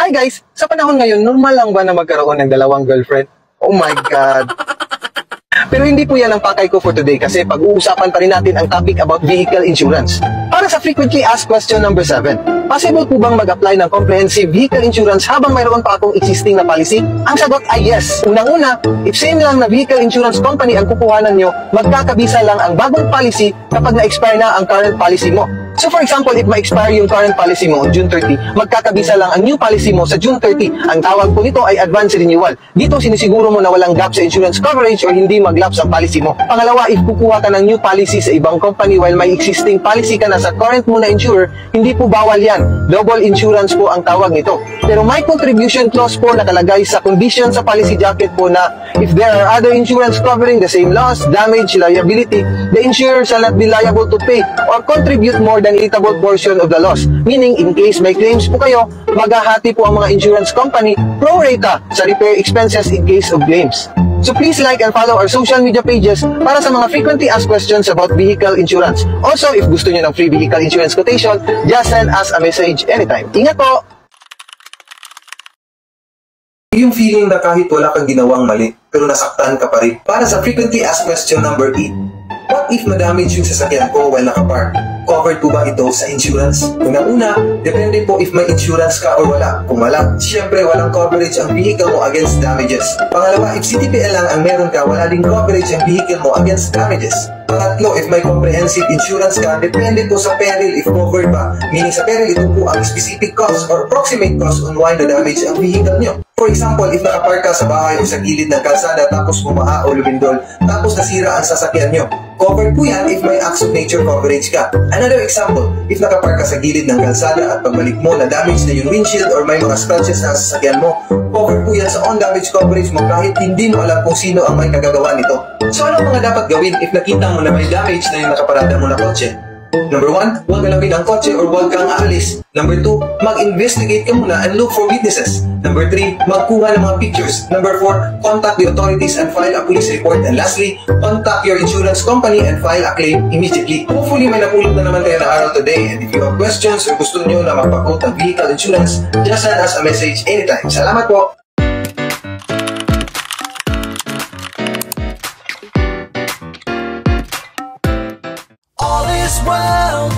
Hi guys! Sa panahon ngayon, normal lang ba na magkaroon ng dalawang girlfriend? Oh my God! Pero hindi po yan ang pakay ko for today kasi pag-uusapan pa rin natin ang topic about vehicle insurance. Para sa frequently asked question number 7, possible po bang mag-apply ng comprehensive vehicle insurance habang mayroon pa akong existing na policy? Ang sagot ay yes. Unang-una, if same lang na vehicle insurance company ang kukuhanan nyo, magkakabisa lang ang bagong policy kapag na-expire na ang current policy mo. So for example, if ma-expire yung current policy mo on June 30, magkakabisa lang ang new policy mo sa June 30. Ang tawag po nito ay advance renewal. Dito sinisiguro mo na walang gap sa insurance coverage or hindi mag-lapse ang policy mo. Pangalawa, if kukuha ka ng new policy sa ibang company while may existing policy ka na sa current mo na insurer, hindi po bawal yan. Double insurance po ang tawag nito. Pero may contribution clause po nakalagay sa condition sa policy jacket po na if there are other insurance covering the same loss, damage, liability, the insurer shall not be liable to pay or contribute more than eatable portion of the loss. Meaning, in case may claims po kayo, maghahati po ang mga insurance company pro rata sa repair expenses in case of claims. So please like and follow our social media pages para sa mga frequently asked questions about vehicle insurance. Also, if gusto niyo ng free vehicle insurance quotation, just send us a message anytime. Ingat po! Yung feeling na kahit wala kang ginawang mali, pero nasaktan ka pa rin. Para sa frequently asked question number 8, what if ma-damage yung sasakyan ko while nakapark? Covered po ba ito sa insurance? Unang-una, depende po if may insurance ka or wala. Kung wala, siyempre walang coverage ang vehicle mo against damages. Pangalawa, if CTPL lang ang meron ka, wala ding coverage ang vehicle mo against damages. Pangatlo, if may comprehensive insurance ka, depende po sa peril if covered ba. Meaning sa peril, ito po ang specific cost or approximate cost on why na-damage ang vehicle nyo. For example, if nakapark ka sa bahay o sa gilid ng kalsada tapos bumaha o lumindol, tapos nasira ang sasakyan nyo, covered po yan if may acts of nature coverage ka. Another example, if nakapark ka sa gilid ng kalsada at pagbalik mo na damage na yung windshield or may mga scratches na sasakyan mo, covered po yan sa on-damage coverage mo kahit hindi mo alam kung sino ang may kagagawa nito. So ano mga dapat gawin if nakita mo na may damage na yung nakaparada mo na kotse? Number 1, huwag galawin ang kotse or huwag kang aalis. Number 2, mag-investigate ka muna and look for witnesses. Number 3, magkuha ng mga pictures. Number 4, contact the authorities and file a police report. And lastly, contact your insurance company and file a claim immediately. Hopefully, may napulot na naman kayo na araw today. And if you have questions or gusto nyo na magpa-quote ng vehicle insurance, just send us a message anytime. Salamat po! All is well.